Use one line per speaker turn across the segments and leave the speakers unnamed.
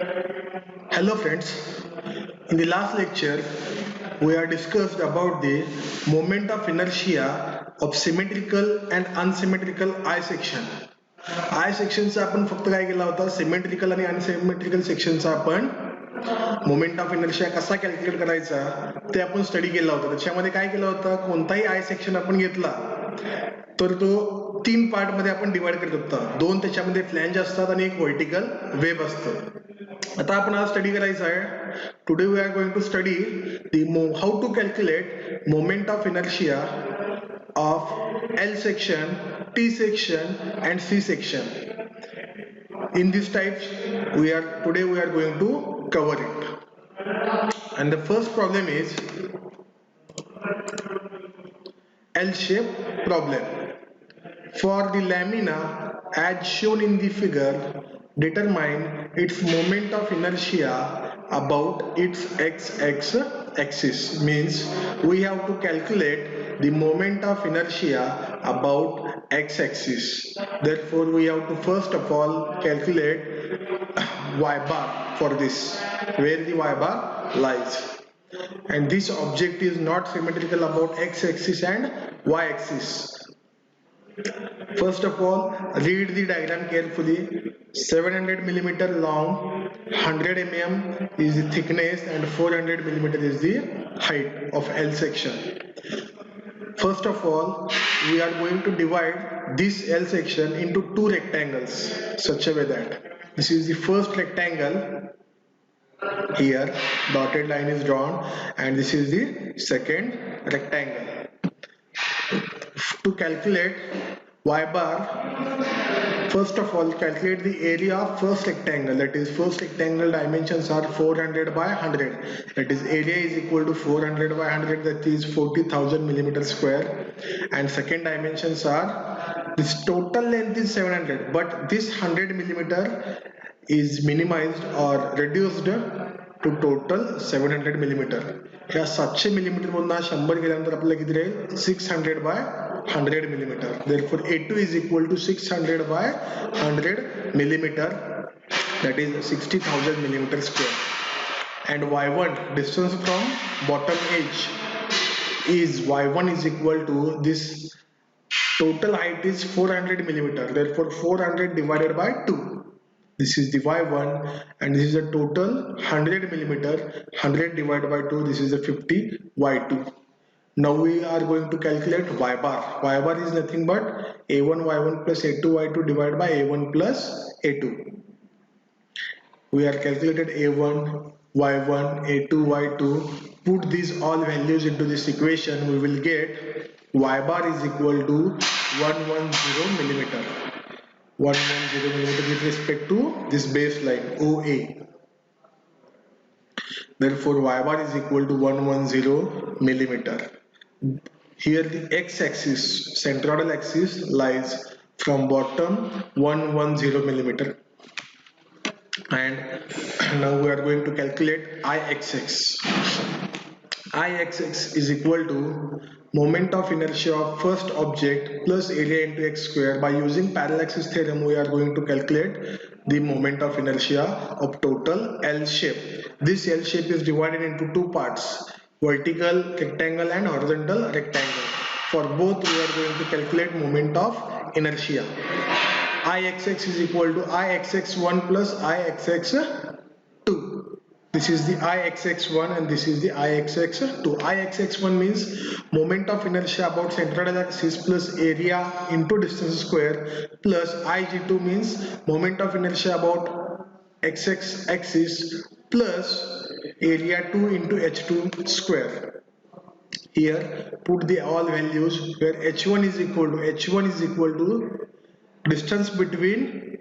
Hello friends, in the last lecture we are discussed about the moment of inertia of symmetrical and unsymmetrical I section. I sectionचा आपण फक्त काय केला होता, symmetrical आणि unsymmetrical सेक्शनचा आपण मोमेंट ऑफ इनर्शिया कसा कॅल्क्युलेट करायचा ते आपण स्टडी केला होता. त्याच्यामध्ये काय केलं होतं, कोणताही आय सेक्शन आपण घेतला तर तो तीन पार्ट मध्ये आपण डिवाइड करत होता. दोन त्याच्यामध्ये फ्लॅंज असतात आणि एक व्हर्टिकल वेब असतं. आता आपण आज स्टडी करायचं आहे. Today we are going to study how to calculate moment of inertia of L section, T section and C section. In these types today we are going to cover it. And the first problem is L shape problem. For the lamina as shown in the figure, determine its moment of inertia about its x-axis. Means we have to calculate the moment of inertia about x-axis. Therefore we have to first of all calculate y bar for this, where the y bar lies. And this object is not symmetrical about x-axis and y-axis. First of all, read the diagram carefully. 700 millimeter long, 100 mm is the thickness and 400 millimeter is the height of L section. First of all, we are going to divide this L section into two rectangles such a way that this is the first rectangle. Here dotted line is drawn and this is the second rectangle. To calculate y bar, first of all calculate the area of first rectangle. That is, first rectangle dimensions are 400 by 100. That is, area is equal to 400 by 100, that is 40,000 millimeter square. And second dimensions are, this total length is 700, but this 100 millimeter is minimized or reduced to total 700 millimeter. ह्या 700 millimeter मधून 100 गेल्यानंतर आपल्याला किती राहील, 600 by 100 millimeter. Therefore A2 is equal to 600 by 100 millimeter, that is 60,000 millimeter square. And y1, distance from bottom edge, is y1 is equal to this total height is 400 millimeter. Therefore 400 divided by 2. This is the y1 and this is the total 100 millimeter. 100 divided by 2, this is the 50 y2. Now we are going to calculate y bar. Y bar is nothing but a1 y1 plus a2 y2 divided by a1 plus a2. We are calculated a1 y1 a2 y2. Put these all values into this equation. We will get y bar is equal to 110 millimeter. 110 millimeter with respect to this baseline OA. Therefore y bar is equal to 110 millimeter. Here the x-axis, centroidal axis, lies from bottom 110 millimeter. And now we are going to calculate Ixx. Ixx is equal to moment of inertia of first object plus area into x square. By using parallaxis theorem, we are going to calculate the moment of inertia of total L shape. This L shape is divided into two parts, vertical rectangle and horizontal rectangle. For both we are going to calculate moment of inertia. Ixx is equal to Ixx1 plus Ixx2. This is the Ixx1 and this is the Ixx2. Ixx1 means moment of inertia about centroidal axis plus area into distance square, plus Ig2 means moment of inertia about x-axis plus area 2 into h2 square. Here put the all values where h1 is equal to distance between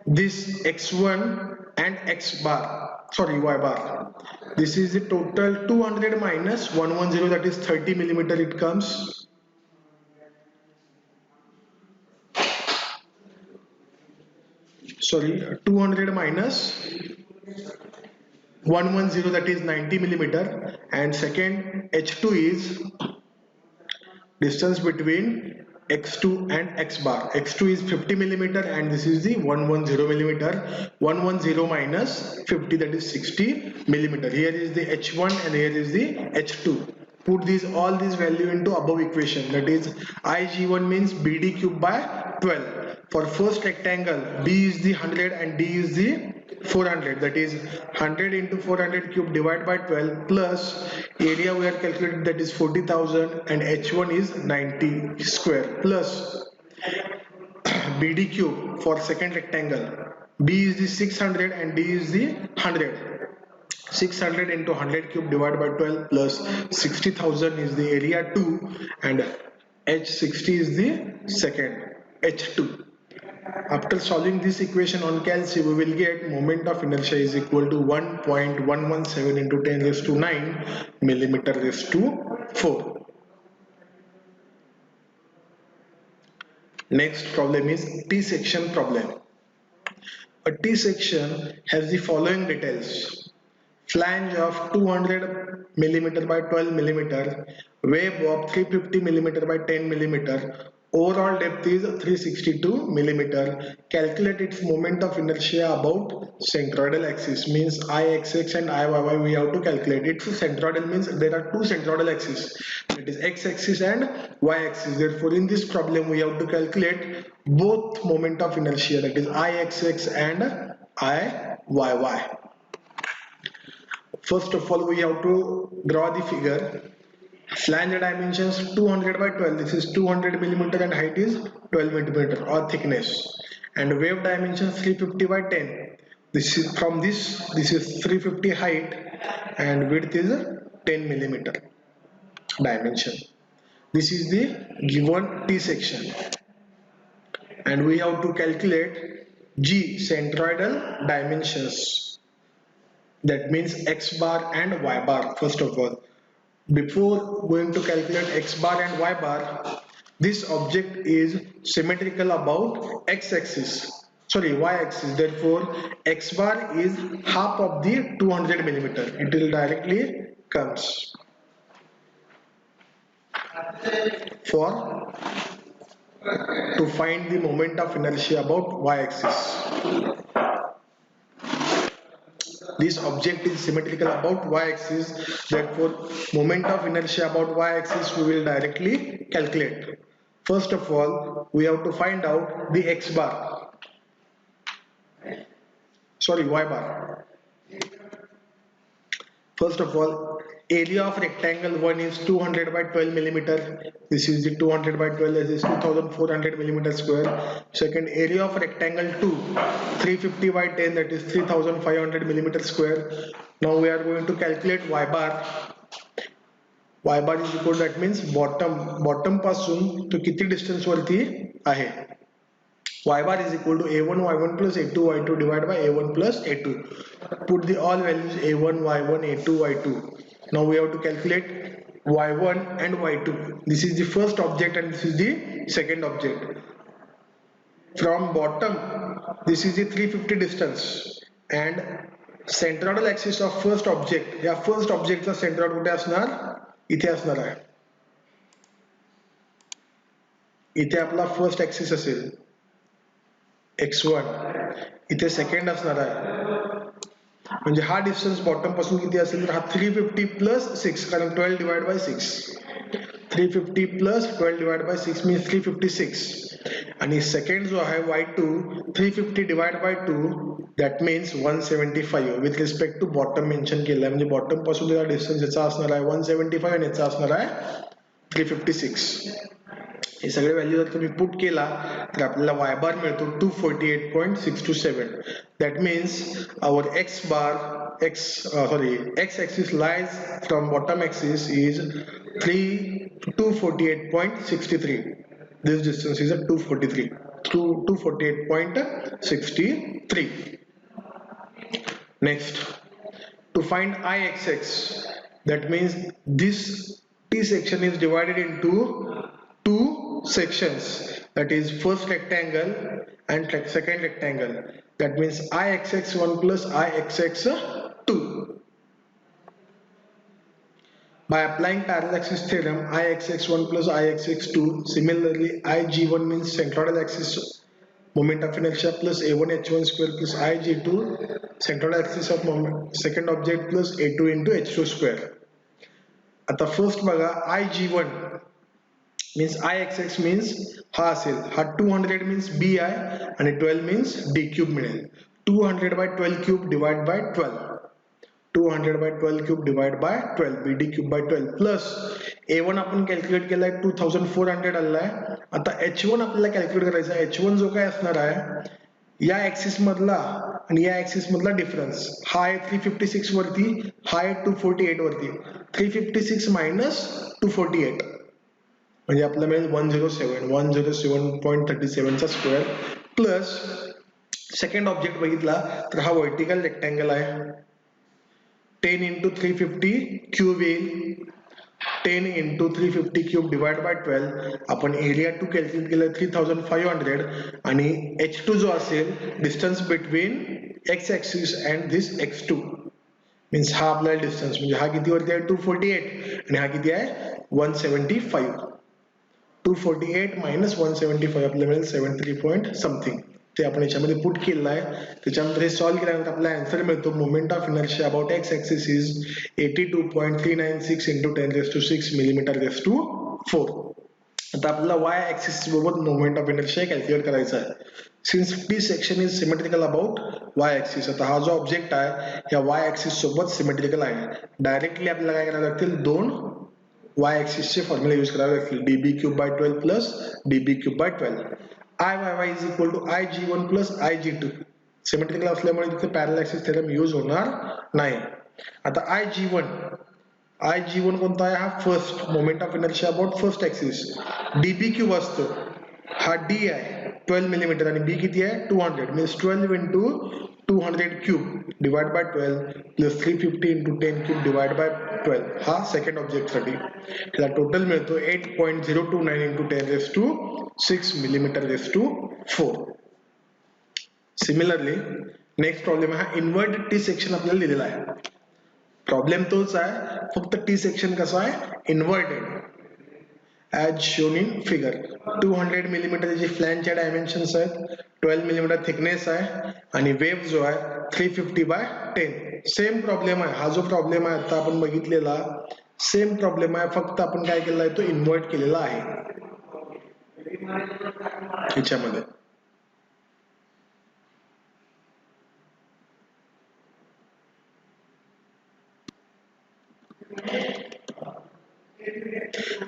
this x1 and y bar. This is the total 200 minus 110, that is 30 millimeter it comes. Sorry, 200 minus 110, that is 90 millimeter. And second h2 is distance between x2 and x bar. X2 is 50 millimeter and this is the 110 millimeter. 110 minus 50, that is 60 millimeter. Here is the h1 and here is the h2. Put all these value into above equation, that is Ig1 means BD cube by 12. For first rectangle, B is the 100 and D is the 400, that is 100 into 400 cube divided by 12 plus area we are calculated, that is 40,000, and h1 is 90 square plus BD cube for second rectangle. B is the 600 and D is the 100. 600 into 100 cube divided by 12 plus 60,000 is the area 2 and h60 is the second h2. After solving this equation on calci, we will get moment of inertia is equal to 1.117 into 10 raised to 9 millimeter raised to 4. Next problem is T-section problem. A T-section has the following details. Flange of 200 millimeter by 12 millimeter, wave of 350 millimeter by 10 millimeter, overall depth is 362 millimeter. Calculate its moment of inertia about centroidal axis, means IXX and IYY we have to calculate it. Centroidal means there are two centroidal axes, that is x-axis and y-axis. Therefore in this problem we have to calculate both moment of inertia, that is IXX and IYY. First of all, we have to draw the figure. Flange dimensions 200 by 12. This is 200 millimeter and height is 12 millimeter or thickness. And wave dimensions 350 by 10. This is from this is 350 height and width is 10 millimeter dimension. This is the given T section. And we have to calculate G centroidal dimensions. That means x bar and y bar. First of all, before going to calculate x bar and y bar, this object is symmetrical about x-axis, sorry, y-axis. Therefore x bar is half of the 200 millimeter. It will directly comes for to find the moment of inertia about y-axis. This object is symmetrical about y-axis, therefore moment of inertia about y-axis we will directly calculate. First of all, we have to find out the x bar, sorry, y bar. First of all, area of rectangle 1 is 200 by 12 millimeter. This is the 200 by 12, this is 2400 millimeter square. Second, area of rectangle 2, 350 by 10, that is 3500 millimeter square. Now we are going to calculate y bar. Y bar is equal, that means bottom पासून तो किती distance वरती आहे. Y bar is equal to A1 Y1 plus A2 Y2 divided by A1 plus A2. Put the all values A1 Y1 A2 Y2. Now we have to calculate Y1 and Y2. This is the first object and this is the second object. From bottom, this is the 350 distance and centroidal axis of first object. या first object चा centroid कुठे असणार? इथे असणार आहे. इथे आपला first axis असेल x1, इथे सेकंड असणार आहे. म्हणजे हा डिस्टन्स बॉटम पासून किती असेल तर हा 350 प्लस 6, कारण 12 divide by 6. 350 plus 12 divide by 6 means 356. आणि सेकंड जो आहे y2, 350 divide by 2, that means 175. With respect to bottom mention केलं आहे, म्हणजे बॉटम पासून त्याचा डिस्टन्स याचा असणार आहे 175 आणि याचा असणार आहे 356. हे सगळे व्हॅल्यू जर तुम्ही पुट केला तर आपल्याला y बार मिळतो 248.627. That means our x axis lies from bottom axis is 248.63. This distance is a 248.63. Next, to find IXX, that means this T section is divided into two sections, that is first rectangle and second rectangle. That means IXX1 plus IXX2. By applying parallel axis theorem, Ixx1 plus Ixx2, similarly Ig1 means centroidal axis moment of inertia plus A1 H1 square plus Ig2 centroidal axis of moment second object plus A2 into H2 square. आता first बघा Ig1 means Ixx means हा असेल हा 200 means Bi आणि 12 means D cube मिळेल. 200 by 12 cube divide by 12. 200 by 12 cube divide by 12 BD cube by 12 plus A1 आपण calculate केलाय 2400 आलाय. आता H1 आपल्याला कॅल्क्युलेट करायचा आहे. H1 जो काय असणार आहे या ऍक्सिस मधला आणि या ऍक्सिस मधला डिफरन्स हा आहे 356 वरती, हा आहे 248 वरती. 356 मायनस 248 म्हणजे आपल्याला मिळेल 107 चा स्क्वेअर प्लस सेकंड ऑब्जेक्ट बघितला तर हा व्हर्टिकल रेक्टँगल आहे. 10 into 350 क्यूब येईल. 10 into 350 क्यूब डिवाइड बाय 12 आपण एरिया 2 कॅल्क्युलेट केलं 3500 आणि H2 जो असेल distance between x axis and this x2 means हा आपला डिस्टन्स म्हणजे हा किती वरती आहे 248 आणि हा किती आहे 175. 248 मायनस 175 आपल्याला मिळेल 73 पॉईंट समथिंग. ते आपण याच्यामध्ये पुट केलेलं आहे. त्याच्यानंतर हे सॉल्व्ह केल्यानंतर आपल्याला आन्सर मिळतो moment of inertia about X axis is 82.396 into 10⁶ millimeter raised to 4. आता आपल्याला वाय ऍक्सिस सोबत मोमेंट ऑफ इनर्शिया कॅल्क्युलेट करायचा आहे. Since T section is symmetrical about Y axis. आता हा जो ऑब्जेक्ट आहे या वाय ऍक्सिस सोबत सिमेट्रिकल आहे. डायरेक्टली आपल्याला काय करावं लागतील दोन वाय ऍक्सिस चे फॉर्म्युला यूज करावे लागतील. db cube by 12 plus db cube by 12. Iyy is equal to Ig1 plus Ig2. Symmetrical असल्यामुळे तिथे पॅरलल ऍक्सिस थेरम यूज होणार नाही. आता Ig1 कोणता आहे हा first moment of inertia about first axis. db cube असतो हा d आहे 12 मिलीमीटर आणि b किती आहे 200 means 12 into 200 cube divide by 12 plus 350 into 10 cube divide by 12 हा सेकंड ऑब्जेक्ट साठी. त्याला टोटल मिळतो 8.029 into 10⁶ millimeter raised to 4. Similarly next problem हा इन्व्हर्टेड टी सेक्शन आपल्याला दिलेला आहे. प्रॉब्लेम तोच आहे फक्त टी सेक्शन कसा आहे inverted as shown in figure. 200 millimetre जी फ्लॅनच्या डायमेन्शन्स आहेत, 12 मिलीमीटर थिकनेस आहे आणि वेव्ह जो आहे 350 by 10. सेम प्रॉब्लेम आहे. हा जो प्रॉब्लेम आहे आता आपण बघितलेला सेम प्रॉब्लेम आहे फक्त आपण काय केलेला आहे तो इन्व्हर्ट केलेला आहे ह्याच्यामध्ये.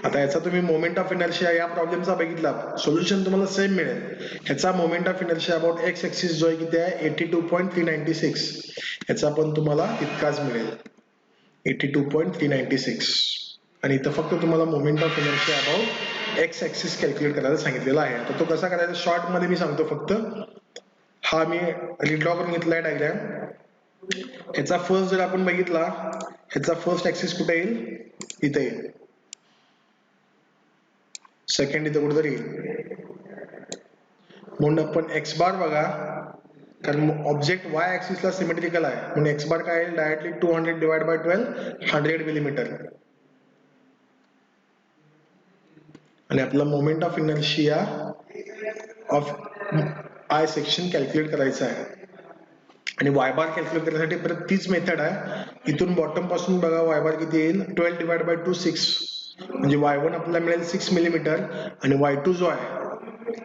आता याचा तुम्ही मोमेंट ऑफ इनर्शिया या प्रॉब्लेमचा बघितला सोल्युशन तुम्हाला सेम मिळेल. ह्याचा moment of inertia about X axis जो आहे किती आहे 82.396. ह्याचा पण तुम्हाला इतकाच मिळेल 82.396 आणि इथं फक्त तुम्हाला moment of inertia about X axis calculate करायला सांगितलेला आहे. आता तो कसा करायचा शॉर्ट मध्ये मी सांगतो फक्त. हा मी रिड्रॉ करून घेतलाय डायग्राम. ह्याचा फर्स्ट जर आपण बघितला ह्याचा फर्स्ट ऍक्सिस कुठे येईल इथे येईल. सेकंड इथं कुठेतरी येईल. म्हणून आपण एक्स बार बघा कारण ऑब्जेक्ट वाय ऍक्सिसला सिमेट्रिकल आहे म्हणून एक्स बार काय येईल डायरेक्टली 200 डिवाइड बाय 12 100 मिलीमीटर आणि आपला moment of inertia of I section calculate करायचा आहे. आणि वाय बार कॅल्क्युलेट करण्यासाठी परत तीच मेथड आहे. इथून बॉटम पासून बघा वाय बार किती येईल 12 डिवाइड बाय 2 6 म्हणजे y1 आपल्याला मिळेल 6 मिलीमीटर आणि y2 जो आहे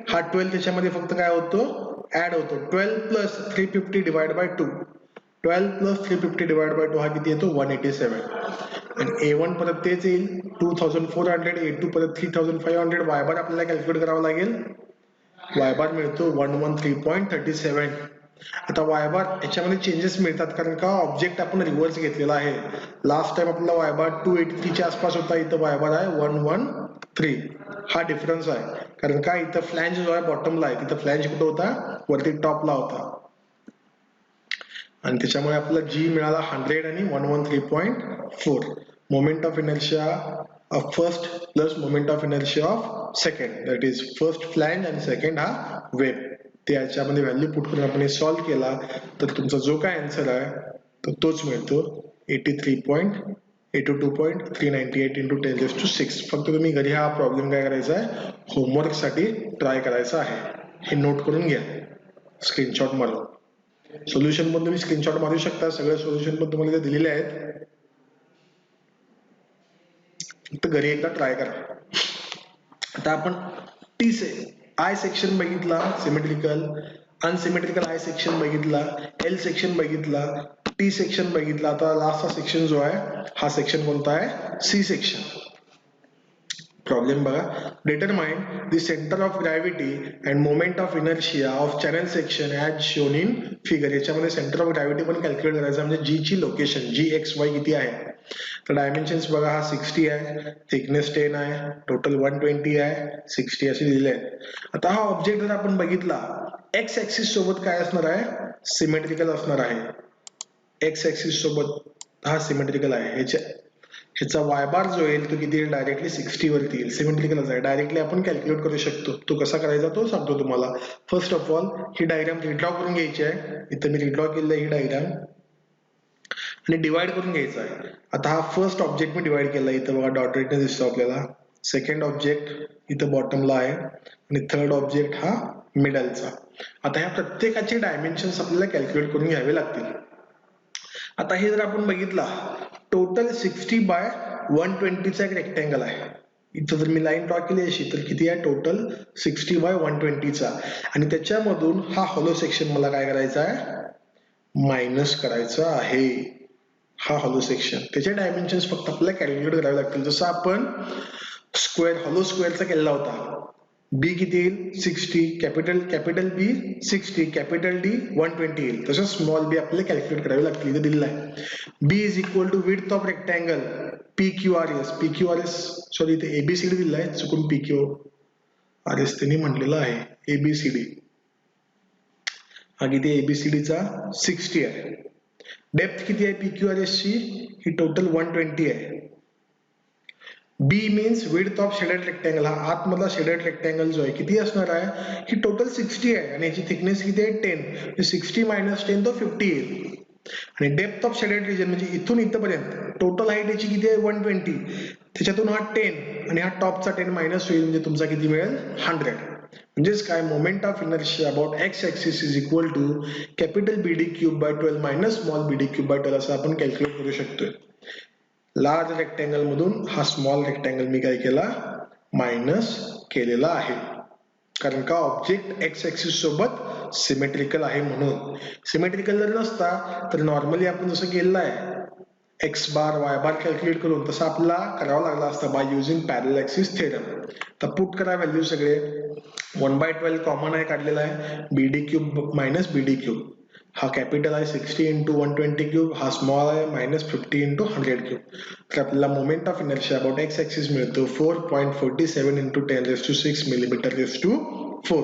हा 12 त्याच्यामध्ये फक्त काय होतो ऍड होतो 12 plus 350 divide by 2. 12 plus 350 divide by 2 हा किती येतो 187 आणि A1 परत तेच येईल 2400. A2 परत 3500. y बार आपल्याला कॅल्क्युलेट करावा लागेल. y बार मिळतो 113.37. आता वाय बार याच्यामध्ये चेंजेस मिळतात कारण का ऑब्जेक्ट आपण रिव्हर्स घेतलेला आहे. लास्ट टाइम आपला वाय बार 283 च्या आसपास होता, इथं वाय बार आहे 113. हा डिफरन्स आहे कारण का इथं फ्लॅंज जो आहे बॉटमला आहे तिथं फ्लॅंज कुठं होता वरती टॉपला होता आणि त्याच्यामुळे आपल्याला जी मिळाला 100 आणि 113.4. Moment of inertia of first plus moment of inertia of second that is first flange आणि सेकंड हा वेब. ते याच्यामध्ये व्हॅल्यू पुट करून आपण हे सॉल्व्ह केला तर तुमचा जो काय आन्सर आहे तर तोच मिळतो 83.4. 82.398 into 10⁶. फक्त तुम्ही घरी हा प्रॉब्लेम काय करायचा आहे, होमवर्क साठी ट्राय करायचा आहे. हे नोट करून घ्या स्क्रीनशॉट मारून. सोल्युशन पण तुम्ही स्क्रीनशॉट मारू शकता. सगळे सोल्युशन पण तुम्हाला इथे दिलेले आहेत, फक्त घरी एकदा ट्राय करा. आता आपण आय सेक्शन बघितला, सिमेट्रिकल. अनसिमेट्रिकल आय सेक्शन बघितला, एल सेक्शन बघितला, टी सेक्शन बघितला. आता लास्टचा सेक्शन जो आहे हा सेक्शन कोणता आहे, सी सेक्शन. प्रॉब्लेम बघा, determine the centre of gravity and moment of inertia of channel section as shown in figure. याच्यामध्ये सेंटर ऑफ ग्रॅव्हिटी पण कॅल्क्युलेट करायचं, म्हणजे जी ची लोकेशन जी एक्स वाय किती आहे. तर डायमेन्शन्स बघा, हा 60 आहे, थिकनेस 10 आहे, टोटल 120 आहे, 60 असे दिलेले आहेत. आता हा ऑब्जेक्ट जर आपण बघितला, एक्स ऍक्सिस सोबत काय असणार आहे, सिमेट्रिकल असणार आहे. एक्स ऍक्सिस सोबत हा सिमेट्रिकल आहे. ह्याचा वाय बार जो येईल तो किती येईल, डायरेक्टली 60 वरती येईल. सिमेट्रिकलच आहे, डायरेक्टली आपण कॅल्क्युलेट करू शकतो. तो कसा करायचा तो सांगतो तुम्हाला. First of all he diagram redraw करून घ्यायची आहे. इथं मी रिड्रॉ केलेलं आहे ही डायग्राम, आणि डिवाइड करून घ्यायचा आहे. आता हा फर्स्ट ऑब्जेक्ट मी डिवाइड केला, इथं बघा डॉट रेटने दिसतो आपल्याला. सेकंड ऑब्जेक्ट इथं बॉटमला आहे, आणि थर्ड ऑब्जेक्ट हा मिडलचा. आता ह्या प्रत्येकाचे डायमेन्शन्स आपल्याला कॅल्क्युलेट करून घ्यावे लागतील. आता हे जर आपण बघितला, टोटल 60 बाय 120 चा एक रेक्टँगल आहे. इथं जर मी लाईन ड्रॉ केली अशी, तर किती आहे टोटल 60 बाय 120 चा. आणि त्याच्यामधून हा हॉलो सेक्शन मला काय करायचा आहे, मायनस करायचा आहे. हा हॉलो सेक्शन, त्याचे डायमेन्शन्स फक्त आपल्याला कॅल्क्युलेट करावे लागतील. जसं आपण हॉलो स्क्वेअरचा केला होता. बी किती येईल, 60, कॅपिटल बी 60, कॅपिटल डी 120 येईल. तसं स्मॉल बी आपल्याला कॅल्क्युलेट करावे लागतील. इथे दिलेला आहे B is equal to width of rectangle P Q R S. Sorry, इथे एबीसीडी दिला आहे, चुकून पी क्यू आर एस त्यांनी म्हटलेलं आहे. एबीसीडी हा किती, एबीसीडीचा 60 आहे. डेप्थ किती आहे पी क्यू आर एस ची, ही टोटल 120 आहे. B means width of shaded rectangle, हा आतमधला शेडेड रेक्टँगल जो आहे किती असणार आहे, ही टोटल 60 आहे, आणि याची थिकनेस किती आहे 10. 60 मायनस 10 तो 50 येईल. आणि डेप्थ ऑफ शेडेड रिजन म्हणजे इथून इथपर्यंत टोटल हाईट याची किती आहे 120, त्याच्यातून हा 10 आणि हा टॉपचा 10 मायनस होईल, म्हणजे तुमचा किती मिळेल 100. म्हणजेच काय, moment of inertia about X axis is equal to capital BD cube by 12 minus small BD cube by 12 असं आपण कॅल्क्युलेट करू शकतोय. लार्ज रेक्टँगल मधून हा स्मॉल रेक्टँगल मी काय केला, मायनस केलेला आहे. कारण का, ऑब्जेक्ट एक्स ऍक्सिस सोबत सिमेट्रिकल आहे म्हणून. सिमेट्रिकल जर नसता तर नॉर्मली आपण जसं केलेलं आहे एक्स बार वाय बार कॅल्क्युलेट करून, तसं आपल्याला करावं लागला असतं by using parallel axis theorem. तर पुट करा व्हॅल्यू सगळे. 1/12 कॉमन आहे, काढलेला आहे. बीडी क्यूब मायनस बीडी क्यूब, हा कॅपिटल आहे 60 इंटू 120 क्यूब, हा स्मॉल आहे मायनस 50 इंटू 100 क्यूब. तर आपल्याला moment of inertia about X axis मिळतो 4.47 इंटू 10⁶ मिलीमीटर रेस टू 4.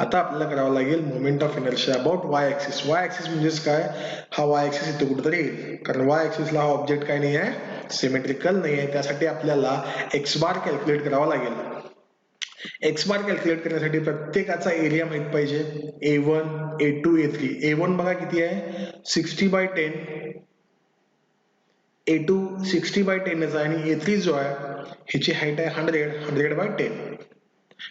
आता आपल्याला करावं लागेल moment of inertia about Y axis. Y axis म्हणजेच काय, हा वाय ऍक्सिस इथे कुठेतरी येईल, कारण वाय ऍक्सिसला हा ऑब्जेक्ट काय नाही आहे, सिमेट्रिकल नाही आहे. त्यासाठी आपल्याला एक्स बार कॅल्क्युलेट करावा लागेल. एक्स बार कॅल्क्युलेट करण्यासाठी प्रत्येकाचा एरिया माहित पाहिजे. A1, A2, A3. A1 बघा किती आहे 60/10, A2 60/10 आहे, आणि A3 जो आहे ह्याची हाईट आहे 100/10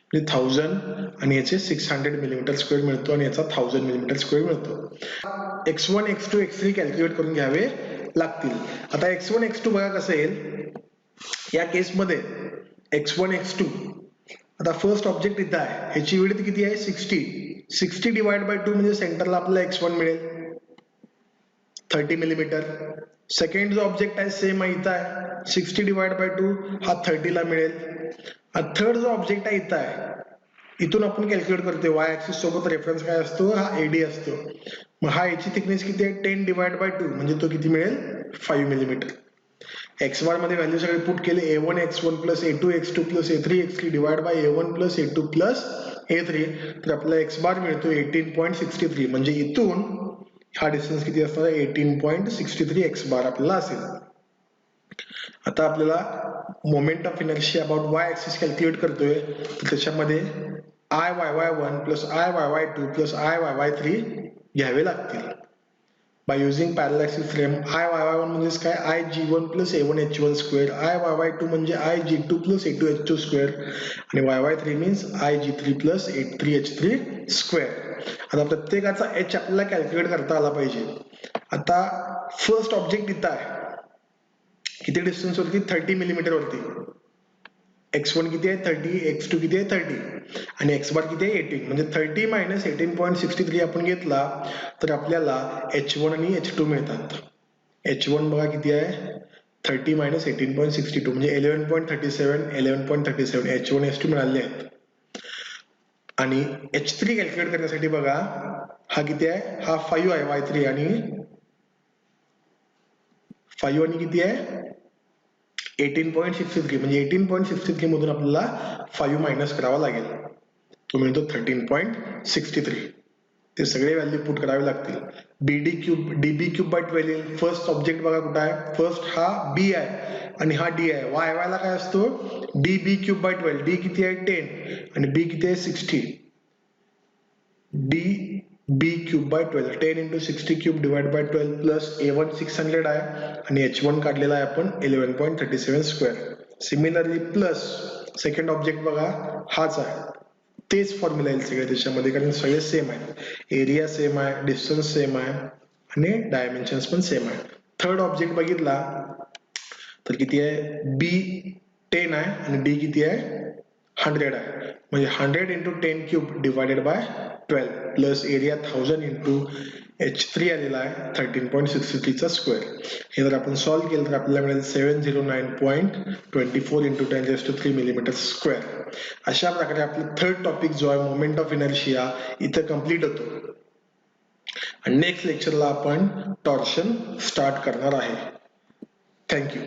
म्हणजे 1000, आणि याचे 600 मिलीमीटर स्क्वेअर मिळतो, आणि याचा 1000 मिलीमीटर स्क्वेअर मिळतो. x1, x2, x3 कॅल्क्युलेट करून घ्यावे लागतील. आता x1, x2 बघा कसं येईल या केसमध्ये. x1, x2, आता फर्स्ट ऑब्जेक्ट इथं आहे, ह्याची विड्थ किती आहे 60 डिवाइड बाय 2 म्हणजे सेंटरला आपल्याला x1 मिळेल 30 मिलीमीटर. सेकंड जो ऑब्जेक्ट आहे सेम इथं आहे, 60 डिवाइड बाय 2 हा 30 ला मिळेल. थर्ड जो ऑब्जेक्ट आहे इथं आहे, इथून आपण कॅल्क्युलेट करतोय वाय ऍक्सिस सोबत रेफरन्स काय असतो, हा एडी असतो. मग हा याची थिकनेस किती आहे 10 डिवाइड बाय 2 म्हणजे तो किती मिळेल 5 मिलीमीटर. एक्स बार मध्ये व्हॅल्यू सगळे पुट केले, A1 x1 plus A2 x2 plus A3 x3 divide by A1 plus A2 plus A3, तर आपल्याला एक्स बार मिळतो 18.63. म्हणजे इथून हा डिस्टन्स किती असणार आहे 18.63 एक्स बार आपल्याला असेल. आता आपल्याला moment of inertia about Y axis calculate करतोय, तर त्याच्यामध्ये IYY1 plus IYY2 plus IYY3 घ्यावे लागतील. by using parallel axis theorem I_y_1 म्हणजेच काय I_g1 plus A1H1 square, I_y_2 म्हणजे I_g2 plus A2H2 square आणि y_y3 means I_g3 plus A3H3 square. आता प्रत्येकाचा h आपल्याला कॅल्क्युलेट करता आला पाहिजे. आता फर्स्ट ऑब्जेक्ट इथं आहे, किती डिस्टन्स वरती 30 मिलीमीटर वरती. x1 किती आहे 30, x2 किती आहे 30 आणि x बार किती आहे 18. म्हणजे 30 मायनस 18.63 आपण घेतला तर आपल्याला h1 आणि h2 मिळतात. h1 बघा किती आहे 30 मायनस 18.62 म्हणजे 11.37 11.37 h1 h2 मिळाले आहेत. आणि h3 कॅल्क्युलेट करण्यासाठी बघा हा किती आहे हा 5 आहे y3 आणि 5 आणि किती आहे 18.63 म्हणजे 18.63 मधून आपल्याला 5 मायनस करावा लागेल, तो मिळतो 13.63. ते सगळे व्हॅल्यू पुट करावे लागतील. बीडी क्यूब डीबी क्यूब बाय 12 येईल. फर्स्ट ऑब्जेक्ट बघा कुठं आहे, फर्स्ट हा बी आहे आणि हा डी आहे. वाय वाय ला काय असतो D B cube by 12. D किती आहे 10 आणि बी किती आहे 60. D B cube by 12 10 into 60 cube divide by 12 plus A1 600 आहे आणि H1 काढलेला आहे आपण 11.37 square. Similarly plus second object बघा हाच आहे, तेच फॉर्म्युला येईल सगळे त्याच्यामध्ये कारण सगळे सेम आहेत. एरिया सेम आहे, डिस्टन्स सेम आहे आणि डायमेन्शन्स पण सेम आहे. थर्ड ऑब्जेक्ट बघितला तर किती आहे बी 10 आहे आणि डी किती आहे 100 आहे. म्हणजे 100 into 10 cube divided by 12 plus area 1000 into H3 आलेला आहे 13.63 चा स्क्वेअर. हे जर आपण सॉल्व्ह केलं तर आपल्याला मिळेल 709.24 into 10⁻³ मिलीमीटर स्क्वेअर. अशा प्रकारे आपलं थर्ड टॉपिक जो आहे मोमेंट ऑफ इनर्शिया इथं कम्प्लीट होतो आणि नेक्स्ट लेक्चरला आपण टॉर्शन स्टार्ट करणार आहे. थँक्यू.